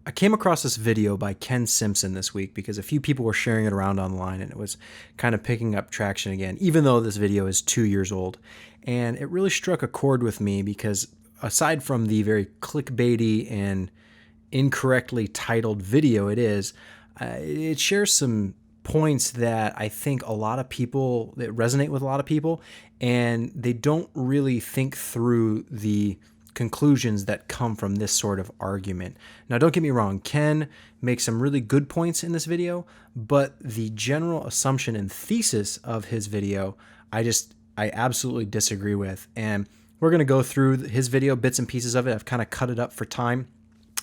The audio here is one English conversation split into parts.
I came across this video by Ken Simpson this week because a few people were sharing it around online and it was kind of picking up traction again, even though this video is 2 years old. And it really struck a chord with me because aside from the very clickbaity and incorrectly titled video it shares some points that I think that resonate with a lot of people, and they don't really think through the conclusions that come from this sort of argument. Now, don't get me wrong, Ken makes some really good points in this video, but the general assumption and thesis of his video, I absolutely disagree with. And we're going to go through his video, bits and pieces of it. I've kind of cut it up for time.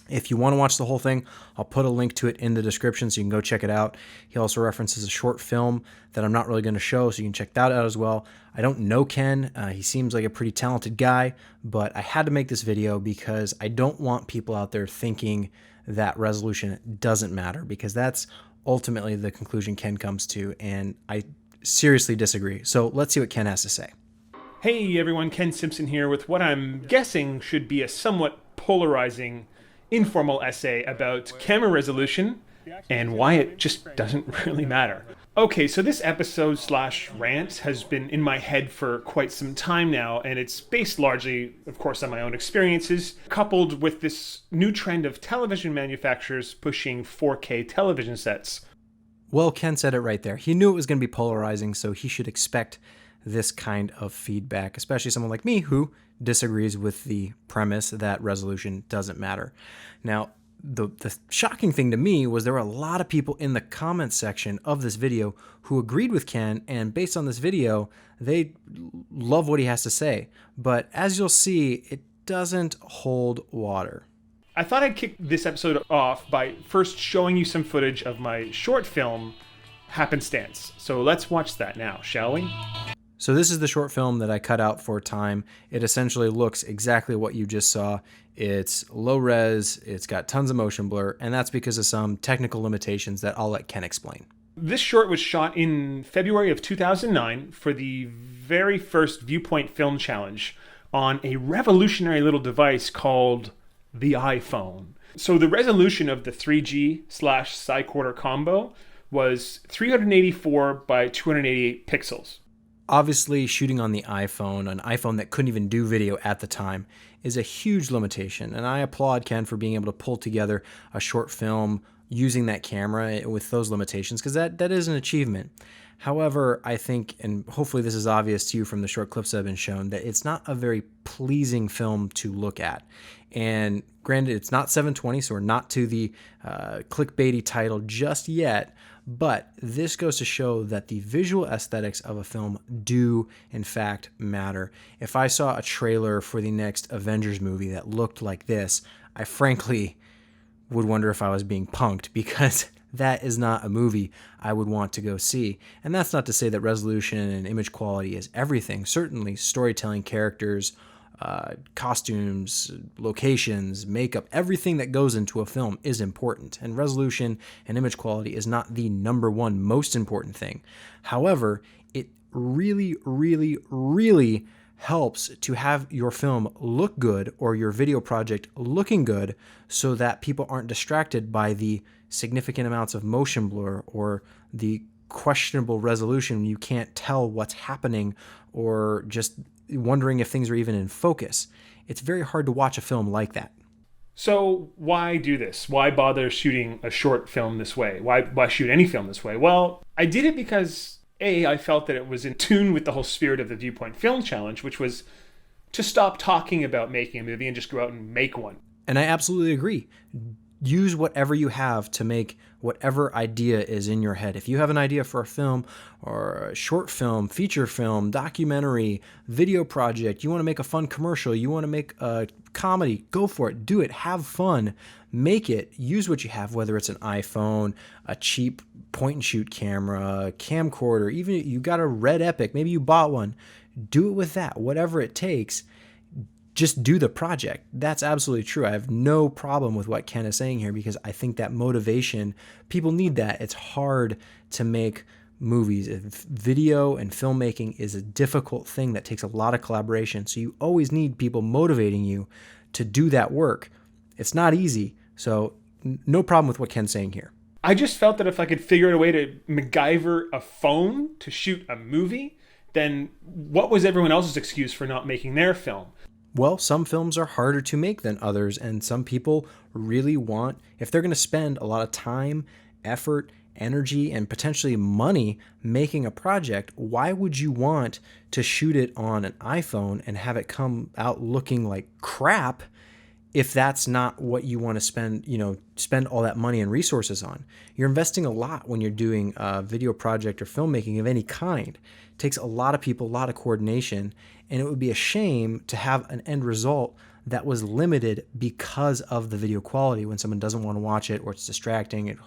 If you want to watch the whole thing, I'll put a link to it in the description so you can go check it out. He also references a short film that I'm not really going to show, so you can check that out as well. I don't know Ken. He seems like a pretty talented guy, but I had to make this video because I don't want people out there thinking that resolution doesn't matter, because that's ultimately the conclusion Ken comes to, and I seriously disagree. So let's see what Ken has to say. Hey everyone, Ken Simpson here with what I'm guessing should be a somewhat polarizing informal essay about camera resolution and why it just doesn't really matter. Okay, so this episode slash rant has been in my head for quite some time now, and it's based largely, of course, on my own experiences, coupled with this new trend of television manufacturers pushing 4K television sets. Well, Ken said it right there. He knew it was going to be polarizing, so he should expect this kind of feedback, especially someone like me who disagrees with the premise that resolution doesn't matter. Now, the shocking thing to me was there were a lot of people in the comments section of this video who agreed with Ken, and based on this video, they love what he has to say. But as you'll see, it doesn't hold water. I thought I'd kick this episode off by first showing you some footage of my short film, Happenstance. So let's watch that now, shall we? So this is the short film that I cut out for time. It essentially looks exactly what you just saw. It's low res, it's got tons of motion blur, and that's because of some technical limitations that I'll let Ken explain. This short was shot in February of 2009 for the very first Viewpoint Film Challenge on a revolutionary little device called the iPhone. So the resolution of the 3G/Cycorder combo was 384 by 288 pixels. Obviously, shooting on the iPhone, an iPhone that couldn't even do video at the time, is a huge limitation, and I applaud Ken for being able to pull together a short film using that camera with those limitations, because that is an achievement. However, I think, and hopefully this is obvious to you from the short clips that have been shown, that it's not a very pleasing film to look at. And granted, it's not 720, so we're not to the clickbaity title just yet, but this goes to show that the visual aesthetics of a film do, in fact, matter. If I saw a trailer for the next Avengers movie that looked like this, I frankly would wonder if I was being punked, because that is not a movie I would want to go see. And that's not to say that resolution and image quality is everything. Certainly, storytelling, characters, costumes, locations, makeup, everything that goes into a film is important, and resolution and image quality is not the number one most important thing. However, it really, really, really helps to have your film look good, or your video project looking good, so that people aren't distracted by the significant amounts of motion blur or the questionable resolution. You can't tell what's happening, or just wondering if things are even in focus. It's very hard to watch a film like that. So why do this? Why bother shooting a short film this way? Why shoot any film this way? Well, I did it because I felt that it was in tune with the whole spirit of the Viewpoint Film Challenge, which was to stop talking about making a movie and just go out and make one. And I absolutely agree. Use whatever you have to make whatever idea is in your head. If you have an idea for a film or a short film, feature film, documentary, video project, you want to make a fun commercial, you want to make a comedy, go for it. Do it. Have fun. Make it. Use what you have, whether it's an iPhone, a cheap point-and-shoot camera, a camcorder, even you got a Red Epic, maybe you bought one. Do it with that. Whatever it takes, just do the project. That's absolutely true. I have no problem with what Ken is saying here, because I think that motivation, people need that. It's hard to make movies. Video and filmmaking is a difficult thing that takes a lot of collaboration. So you always need people motivating you to do that work. It's not easy. So no problem with what Ken's saying here. I just felt that if I could figure out a way to MacGyver a phone to shoot a movie, then what was everyone else's excuse for not making their film? Well, some films are harder to make than others, and some people really want, if they're going to spend a lot of time, effort, energy, and potentially money making a project, why would you want to shoot it on an iPhone and have it come out looking like crap if that's not what you want to spend all that money and resources on? You're investing a lot when you're doing a video project or filmmaking of any kind. It takes a lot of people, a lot of coordination, and it would be a shame to have an end result that was limited because of the video quality. When someone doesn't want to watch it or it's distracting, it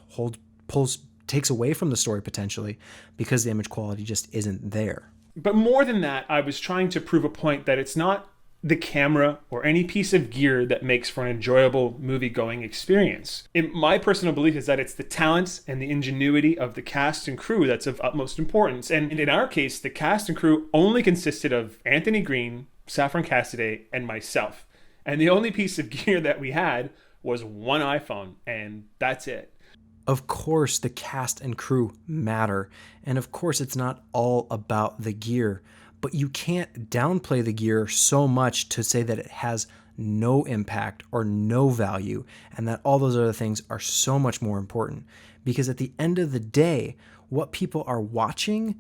takes away from the story potentially because the image quality just isn't there. But more than that, I was trying to prove a point that it's not the camera or any piece of gear that makes for an enjoyable movie-going experience. My personal belief is that it's the talents and the ingenuity of the cast and crew that's of utmost importance. And in our case, the cast and crew only consisted of Anthony Green, Saffron Cassaday, and myself. And the only piece of gear that we had was one iPhone, and that's it. Of course, the cast and crew matter. And of course, it's not all about the gear. But you can't downplay the gear so much to say that it has no impact or no value, and that all those other things are so much more important. Because at the end of the day, what people are watching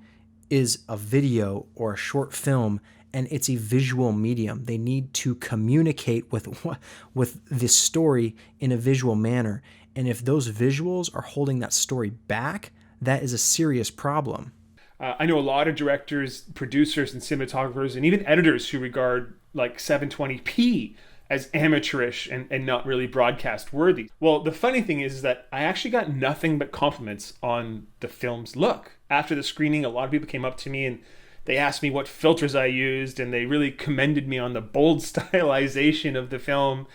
is a video or a short film, and it's a visual medium. They need to communicate with this story in a visual manner. And if those visuals are holding that story back, that is a serious problem. I know a lot of directors, producers, and cinematographers, and even editors who regard like 720p as amateurish and not really broadcast worthy. Well, the funny thing is that I actually got nothing but compliments on the film's look. After the screening, a lot of people came up to me and they asked me what filters I used, and they really commended me on the bold stylization of the film.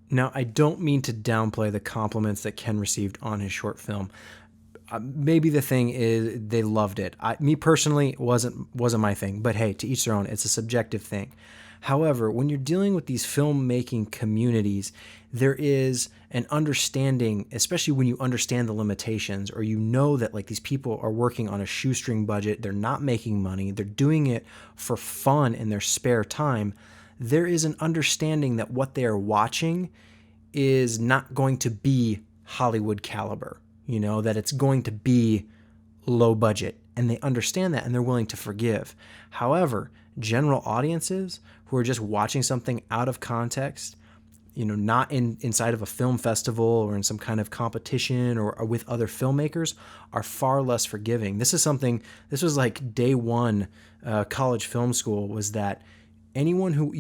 Now, I don't mean to downplay the compliments that Ken received on his short film. Maybe the thing is they loved it. Me personally, wasn't my thing, but hey, to each their own. It's a subjective thing. However, when you're dealing with these filmmaking communities, there is an understanding, especially when you understand the limitations, or you know that like these people are working on a shoestring budget, they're not making money, they're doing it for fun in their spare time. There is an understanding that what they are watching is not going to be Hollywood caliber. That it's going to be low budget, and they understand that and they're willing to forgive. However, general audiences who are just watching something out of context, not inside of a film festival or in some kind of competition or with other filmmakers, are far less forgiving. This was like day one, college film school, was that anyone who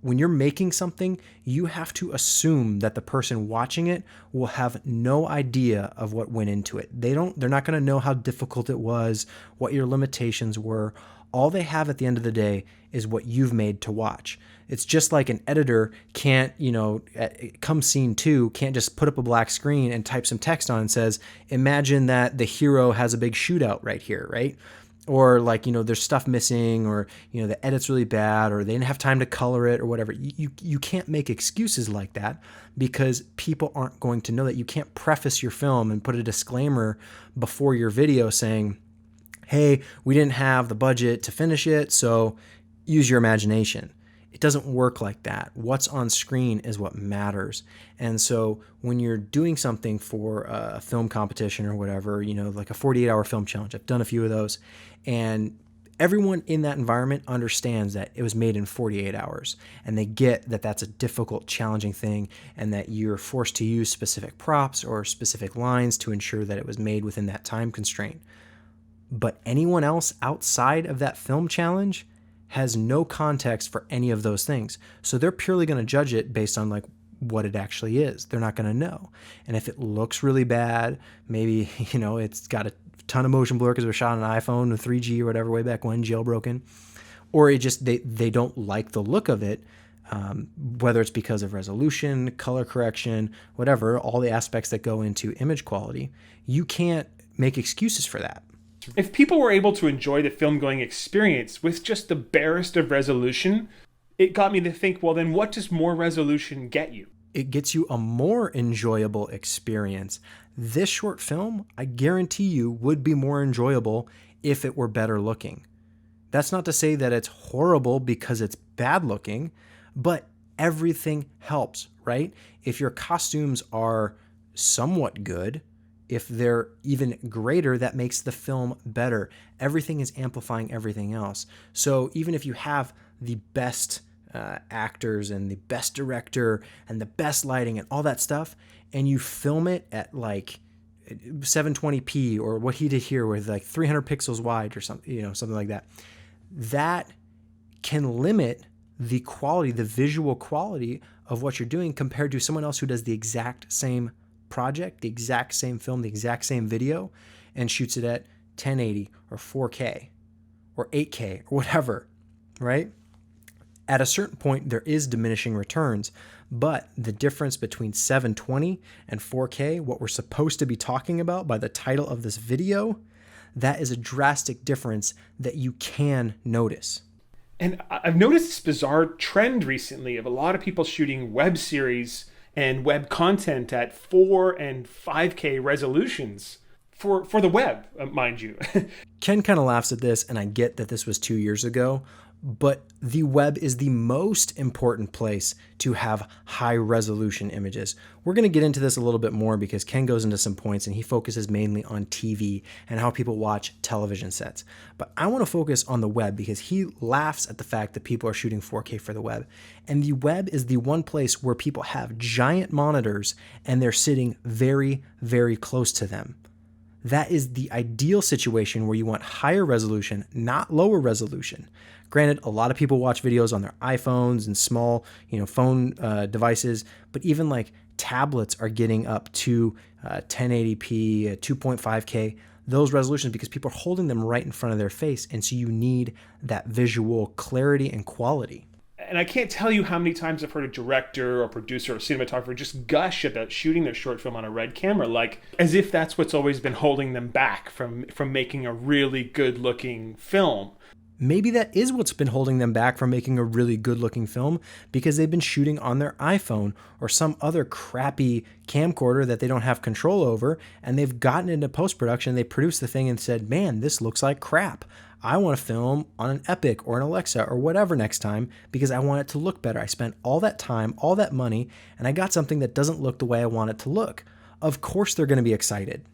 when you're making something, you have to assume that the person watching it will have no idea of what went into it. They're not going to know how difficult it was, what your limitations were. All they have at the end of the day is what you've made to watch. It's just like an editor can't, come scene 2, can't just put up a black screen and type some text on and says, imagine that the hero has a big shootout right here, right? Or like, there's stuff missing, or, the edit's really bad, or they didn't have time to color it or whatever. You can't make excuses like that because people aren't going to know that. You can't preface your film and put a disclaimer before your video saying, hey, we didn't have the budget to finish it, so use your imagination. It doesn't work like that. What's on screen is what matters. And so when you're doing something for a film competition or whatever, like a 48-hour film challenge, I've done a few of those, and everyone in that environment understands that it was made in 48 hours, and they get that that's a difficult, challenging thing, and that you're forced to use specific props or specific lines to ensure that it was made within that time constraint. But anyone else outside of that film challenge has no context for any of those things. So they're purely going to judge it based on like what it actually is. They're not going to know. And if it looks really bad, maybe, it's got a ton of motion blur because it was shot on an iPhone with 3G or whatever way back when, jailbroken, or it just, they don't like the look of it, whether it's because of resolution, color correction, whatever, all the aspects that go into image quality, you can't make excuses for that. If people were able to enjoy the film-going experience with just the barest of resolution, it got me to think, well, then what does more resolution get you? It gets you a more enjoyable experience. This short film, I guarantee you, would be more enjoyable if it were better looking. That's not to say that it's horrible because it's bad looking, but everything helps, right? If your costumes are somewhat good, if they're even greater, that makes the film better. Everything is amplifying everything else. So even if you have the best actors and the best director and the best lighting and all that stuff, and you film it at like 720p or what he did here with like 300 pixels wide or something, something like that, that can limit the quality, the visual quality of what you're doing compared to someone else who does the exact same project, the exact same film, the exact same video, and shoots it at 1080 or 4K or 8K or whatever, right? At a certain point, there is diminishing returns, but the difference between 720 and 4K, what we're supposed to be talking about by the title of this video, that is a drastic difference that you can notice. And I've noticed this bizarre trend recently of a lot of people shooting web series and web content at 4 and 5K resolutions for the web, mind you. Ken kind of laughs at this, and I get that this was 2 years ago, but the web is the most important place to have high resolution images. We're going to get into this a little bit more because Ken goes into some points and he focuses mainly on TV and how people watch television sets. But I want to focus on the web because he laughs at the fact that people are shooting 4K for the web. And the web is the one place where people have giant monitors and they're sitting very, very close to them. That is the ideal situation where you want higher resolution, not lower resolution. Granted, a lot of people watch videos on their iPhones and small, phone devices, but even like tablets are getting up to 1080p, 2.5K, those resolutions because people are holding them right in front of their face. And so you need that visual clarity and quality. And I can't tell you how many times I've heard a director or producer or cinematographer just gush about shooting their short film on a Red camera, like as if that's what's always been holding them back from making a really good looking film. Maybe that is what's been holding them back from making a really good looking film because they've been shooting on their iPhone or some other crappy camcorder that they don't have control over, and they've gotten into post-production, they produced the thing and said, man, this looks like crap. I want to film on an Epic or an Alexa or whatever next time because I want it to look better. I spent all that time, all that money, and I got something that doesn't look the way I want it to look. Of course they're going to be excited.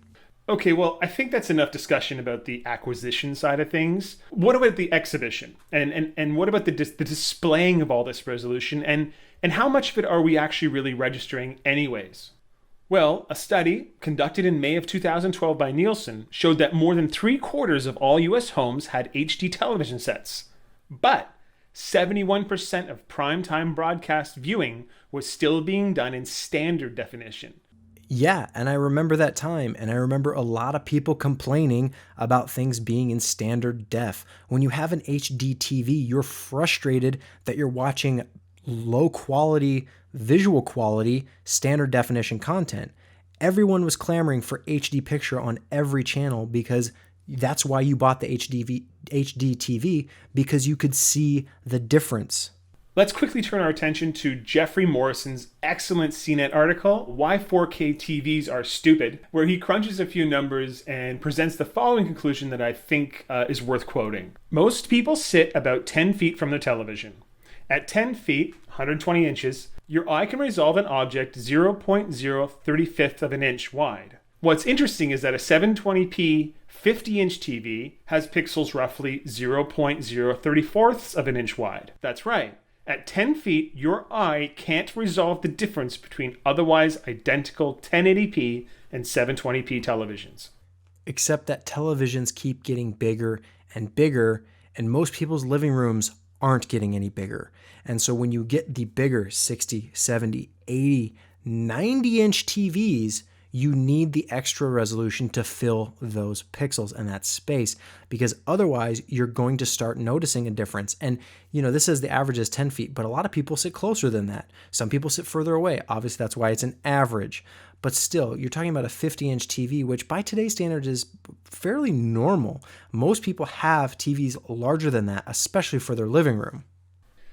Okay, well, I think that's enough discussion about the acquisition side of things. What about the exhibition? And what about the displaying of all this resolution? And how much of it are we actually really registering anyways? Well, a study conducted in May of 2012 by Nielsen showed that more than 3/4 of all US homes had HD television sets. But 71% of primetime broadcast viewing was still being done in standard definition. Yeah, and I remember that time, and I remember a lot of people complaining about things being in standard def. When you have an HD TV, you're frustrated that you're watching low quality, visual quality, standard definition content. Everyone was clamoring for HD picture on every channel because that's why you bought the HD TV, because you could see the difference. Let's quickly turn our attention to Jeffrey Morrison's excellent CNET article, Why 4K TVs Are Stupid, where he crunches a few numbers and presents the following conclusion that I think is worth quoting. Most people sit about 10 feet from their television. At 10 feet, 120 inches, your eye can resolve an object 0.035 of an inch wide. What's interesting is that a 720p 50-inch TV has pixels roughly 0.034 of an inch wide. That's right. At 10 feet, your eye can't resolve the difference between otherwise identical 1080p and 720p televisions. Except that televisions keep getting bigger and bigger, and most people's living rooms aren't getting any bigger. And so when you get the bigger 60, 70, 80, 90-inch TVs, you need the extra resolution to fill those pixels and that space, because otherwise you're going to start noticing a difference. And, this says the average is 10 feet, but a lot of people sit closer than that. Some people sit further away. Obviously, that's why it's an average. But still, you're talking about a 50-inch TV, which by today's standards is fairly normal. Most people have TVs larger than that, especially for their living room.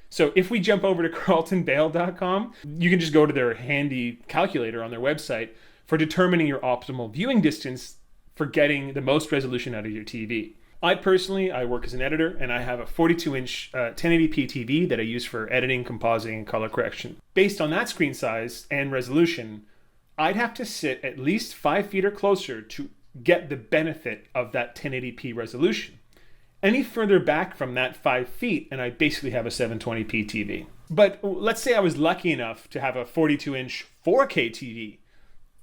So if we jump over to carltonbale.com, you can just go to their handy calculator on their website for determining your optimal viewing distance for getting the most resolution out of your TV. I work as an editor, and I have a 42-inch 1080p TV that I use for editing, compositing, and color correction. Based on that screen size and resolution, I'd have to sit at least 5 feet or closer to get the benefit of that 1080p resolution. Any further back from that 5 feet, and I basically have a 720p TV. But let's say I was lucky enough to have a 42-inch 4K TV.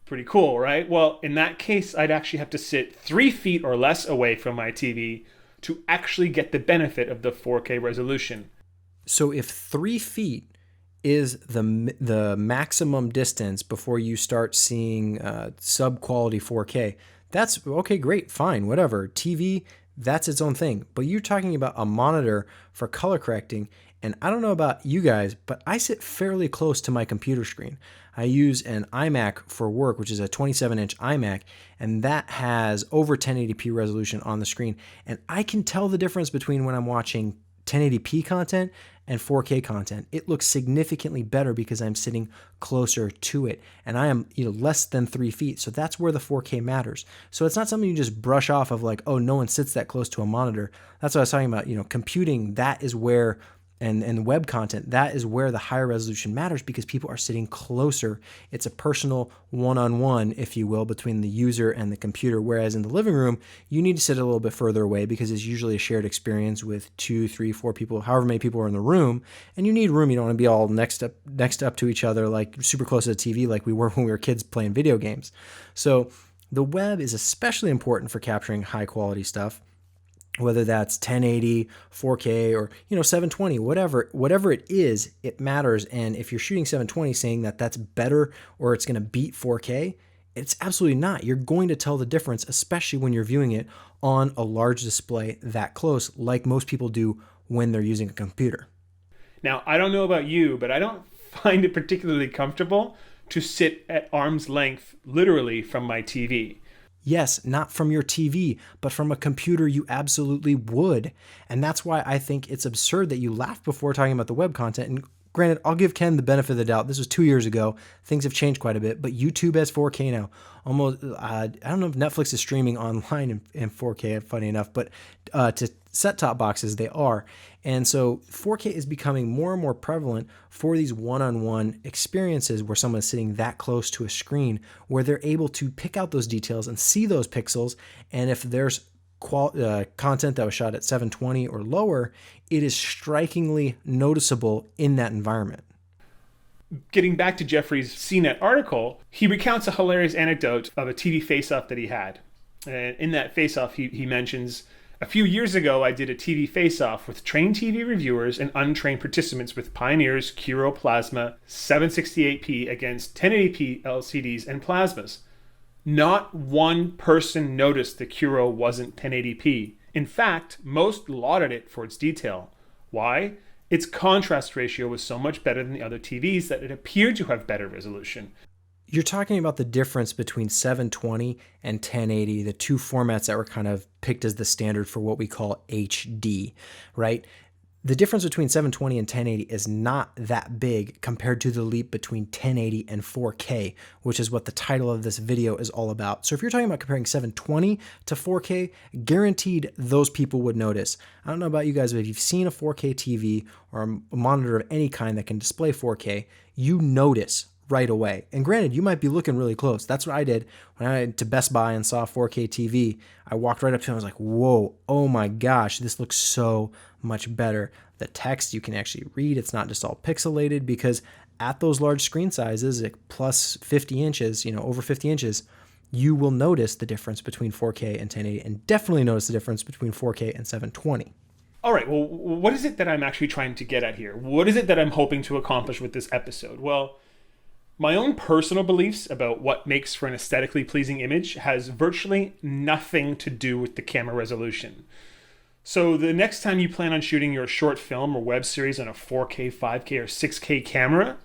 Pretty cool, right? Well, in that case, I'd actually have to sit 3 feet or less away from my TV to actually get the benefit of the 4K resolution. So if 3 feet is the maximum distance before you start seeing sub-quality 4K, that's okay, great, fine, whatever. TV, that's its own thing. But you're talking about a monitor for color correcting, and I don't know about you guys, but I sit fairly close to my computer screen. I use an iMac for work, which is a 27-inch iMac, and that has over 1080p resolution on the screen. And I can tell the difference between when I'm watching 1080p content and 4K content. It looks significantly better because I'm sitting closer to it, and I am less than 3 feet. So that's where the 4K matters. So it's not something you just brush off of like, oh, no one sits that close to a monitor. That's what I was talking about. Computing, that is where, and web content, that is where the higher resolution matters because people are sitting closer. It's a personal one-on-one, if you will, between the user and the computer. Whereas in the living room, you need to sit a little bit further away because it's usually a shared experience with 2, 3, 4 people, however many people are in the room. And you need room. You don't want to be all next up to each other, like super close to the TV like we were when we were kids playing video games. So the web is especially important for capturing high quality stuff, whether that's 1080, 4K, or 720, whatever it is, it matters. And if you're shooting 720 saying that that's better or it's going to beat 4K, it's absolutely not. You're going to tell the difference, especially when you're viewing it on a large display that close, like most people do when they're using a computer. Now, I don't know about you, but I don't find it particularly comfortable to sit at arm's length, literally, from my TV. Yes, not from your TV, but from a computer you absolutely would. And that's why I think it's absurd that you laugh before talking about the web content. And granted, I'll give Ken the benefit of the doubt. This was 2 years ago. Things have changed quite a bit, but YouTube has 4K now. Almost, I don't know if Netflix is streaming online in 4K, funny enough, but to set-top boxes, they are. And so 4K is becoming more and more prevalent for these one-on-one experiences where someone is sitting that close to a screen, where they're able to pick out those details and see those pixels. And if there's content that was shot at 720 or lower, it is strikingly noticeable in that environment. Getting back to Jeffrey's CNET article, he recounts a hilarious anecdote of a TV face-off that he had. And in that face-off, he mentions, a few years ago, I did a TV face-off with trained TV reviewers and untrained participants with Pioneer's Curo Plasma 768p against 1080p LCDs and plasmas. Not one person noticed the Curo wasn't 1080p. In fact, most lauded it for its detail. Why? Its contrast ratio was so much better than the other TVs that it appeared to have better resolution. You're talking about the difference between 720 and 1080, the two formats that were kind of picked as the standard for what we call HD, right? The difference between 720 and 1080 is not that big compared to the leap between 1080 and 4K, which is what the title of this video is all about. So if you're talking about comparing 720 to 4K, guaranteed those people would notice. I don't know about you guys, but if you've seen a 4K TV or a monitor of any kind that can display 4K, you notice right away. And granted, you might be looking really close. That's what I did when I went to Best Buy and saw a 4K TV. I walked right up to it and I was like, whoa, oh my gosh, this looks so much better. The text you can actually read. It's not just all pixelated, because at those large screen sizes, like plus 50 inches, over 50 inches, you will notice the difference between 4K and 1080, and definitely notice the difference between 4K and 720. All right, well, what is it that I'm actually trying to get at here? What is it that I'm hoping to accomplish with this episode? Well, my own personal beliefs about what makes for an aesthetically pleasing image has virtually nothing to do with the camera resolution. So the next time you plan on shooting your short film or web series on a 4K, 5K, or 6K camera,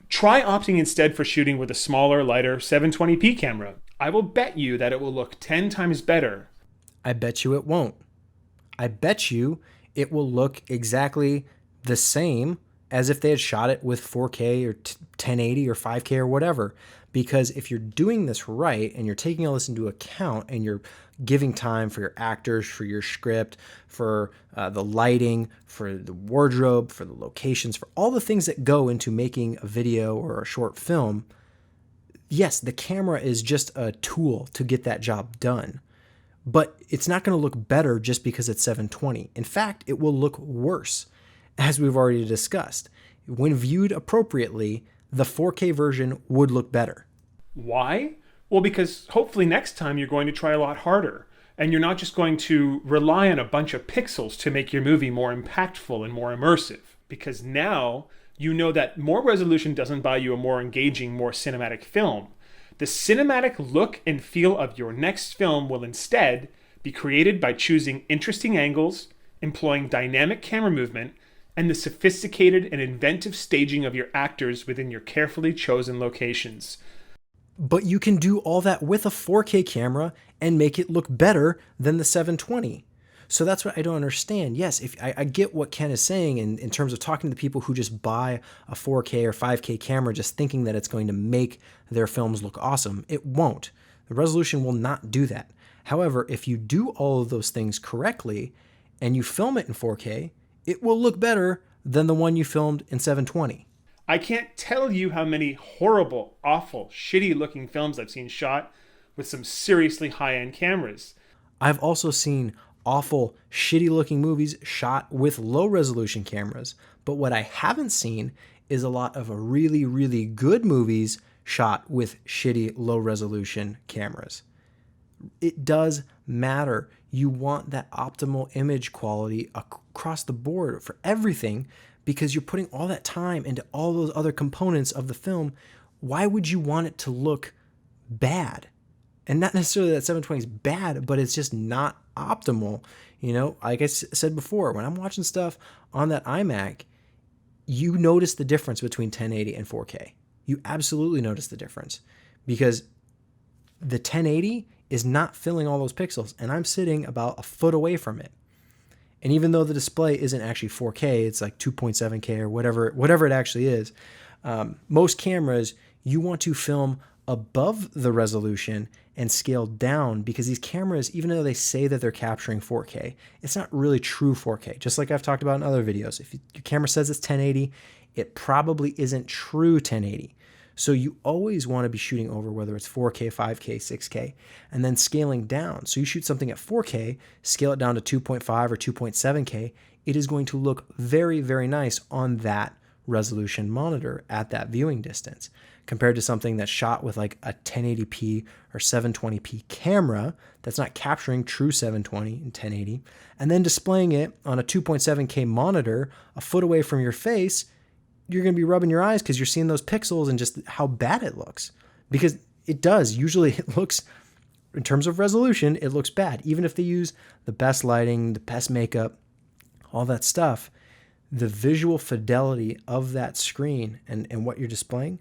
try opting instead for shooting with a smaller, lighter 720p camera. I will bet you that it will look 10 times better. I bet you it won't. I bet you it will look exactly the same as if they had shot it with 4K or 1080 or 5K or whatever. Because if you're doing this right and you're taking all this into account and you're giving time for your actors, for your script, for the lighting, for the wardrobe, for the locations, for all the things that go into making a video or a short film, yes, the camera is just a tool to get that job done. But it's not going to look better just because it's 720. In fact, it will look worse, as we've already discussed. When viewed appropriately, the 4K version would look better. Why? Well, because hopefully next time you're going to try a lot harder, and you're not just going to rely on a bunch of pixels to make your movie more impactful and more immersive. Because now you know that more resolution doesn't buy you a more engaging, more cinematic film. The cinematic look and feel of your next film will instead be created by choosing interesting angles, employing dynamic camera movement, and the sophisticated and inventive staging of your actors within your carefully chosen locations. But you can do all that with a 4K camera and make it look better than the 720. So that's what I don't understand. Yes, if I get what Ken is saying in terms of talking to the people who just buy a 4K or 5K camera just thinking that it's going to make their films look awesome. It won't. The resolution will not do that. However, if you do all of those things correctly and you film it in 4K, it will look better than the one you filmed in 720. I can't tell you how many horrible, awful, shitty looking films I've seen shot with some seriously high-end cameras. I've also seen awful, shitty looking movies shot with low resolution cameras. But what I haven't seen is a lot of really, really good movies shot with shitty, low resolution cameras. It does matter. You want that optimal image quality across the board for everything because you're putting all that time into all those other components of the film. Why would you want it to look bad? And not necessarily that 720 is bad, but it's just not optimal. You know, like I said before, when I'm watching stuff on that iMac, you notice the difference between 1080 and 4K. You absolutely notice the difference because the 1080 is not filling all those pixels, and I'm sitting about a foot away from it. And even though the display isn't actually 4K, it's like 2.7K or whatever it actually is, most cameras, you want to film above the resolution and scale down because these cameras, even though they say that they're capturing 4K, it's not really true 4K. Just like I've talked about in other videos. If your camera says it's 1080, it probably isn't true 1080. So you always want to be shooting over whether it's 4K, 5K, 6K, and then scaling down. So you shoot something at 4K, scale it down to 2.5 or 2.7K, it is going to look very, very nice on that resolution monitor at that viewing distance compared to something that's shot with like a 1080p or 720p camera that's not capturing true 720 and 1080 and then displaying it on a 2.7K monitor a foot away from your face. You're going to be rubbing your eyes because you're seeing those pixels and just how bad it looks. Because it does. Usually it looks, in terms of resolution, it looks bad. Even if they use the best lighting, the best makeup, all that stuff, the visual fidelity of that screen and what you're displaying,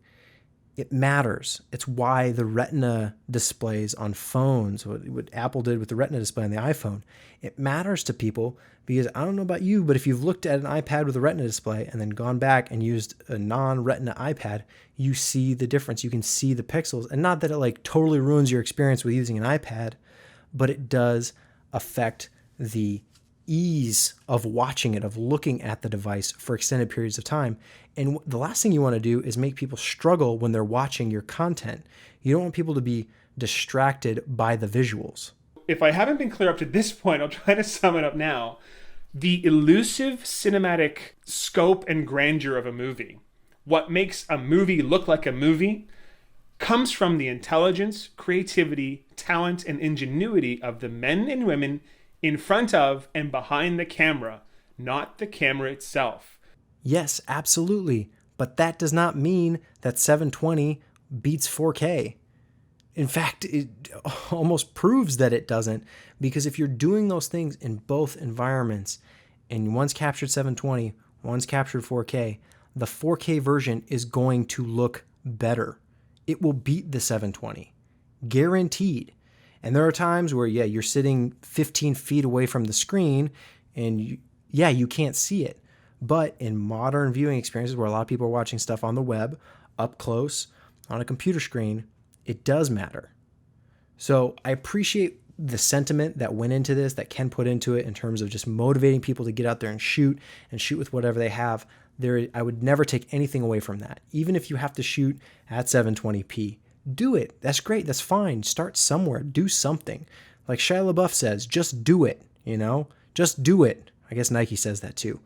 it matters. It's why the Retina displays on phones, what Apple did with the Retina display on the iPhone, it matters to people because I don't know about you, but if you've looked at an iPad with a Retina display and then gone back and used a non-Retina iPad, you see the difference. You can see the pixels. And not that it like totally ruins your experience with using an iPad, but it does affect the ease of watching it, of looking at the device for extended periods of time. And the last thing you want to do is make people struggle when they're watching your content. You don't want people to be distracted by the visuals. If I haven't been clear up to this point, I'll try to sum it up now. The elusive cinematic scope and grandeur of a movie, what makes a movie look like a movie, comes from the intelligence, creativity, talent, and ingenuity of the men and women in front of and behind the camera, not the camera itself. Yes, absolutely. But that does not mean that 720 beats 4K. In fact, it almost proves that it doesn't, because if you're doing those things in both environments, and one's captured 720, one's captured 4K, the 4K version is going to look better. It will beat the 720. Guaranteed. And there are times where, yeah, you're sitting 15 feet away from the screen and you can't see it. But in modern viewing experiences where a lot of people are watching stuff on the web, up close, on a computer screen, it does matter. So I appreciate the sentiment that went into this, that Ken put into it in terms of just motivating people to get out there and shoot with whatever they have. I would never take anything away from that. Even if you have to shoot at 720p, do it. That's great. That's fine. Start somewhere. Do something. Like Shia LaBeouf says, just do it, Just do it. I guess Nike says that too.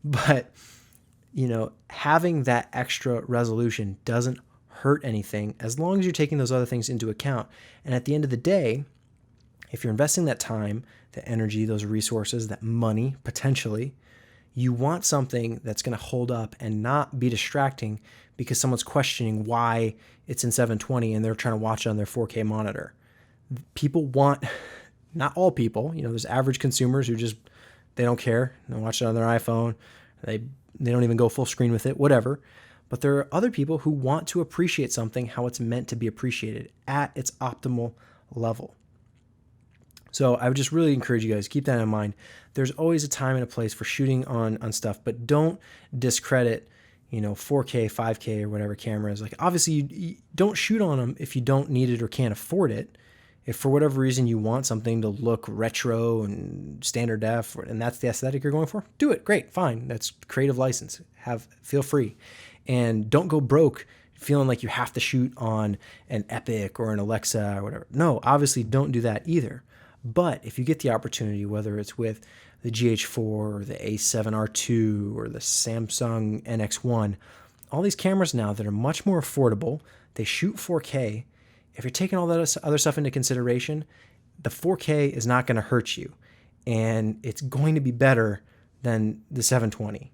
But, having that extra resolution doesn't hurt anything as long as you're taking those other things into account. And at the end of the day, if you're investing that time, that energy, those resources, that money, potentially, you want something that's going to hold up and not be distracting because someone's questioning why it's in 720 and they're trying to watch it on their 4K monitor. People want, not all people, there's average consumers who just, they don't care. They watch it on their iPhone. They don't even go full screen with it, whatever. But there are other people who want to appreciate something how it's meant to be appreciated at its optimal level. So I would just really encourage you guys, keep that in mind. There's always a time and a place for shooting on stuff, but don't discredit, 4K, 5K or whatever cameras. Like obviously you don't shoot on them if you don't need it or can't afford it. If for whatever reason you want something to look retro and standard def, and that's the aesthetic you're going for, do it. Great, fine. That's creative license. Feel free. And don't go broke feeling like you have to shoot on an Epic or an Alexa or whatever. No, obviously don't do that either. But if you get the opportunity, whether it's with the GH4 or the A7R2 or the Samsung NX1, all these cameras now that are much more affordable, they shoot 4K. If you're taking all that other stuff into consideration, the 4K is not going to hurt you. And it's going to be better than the 720.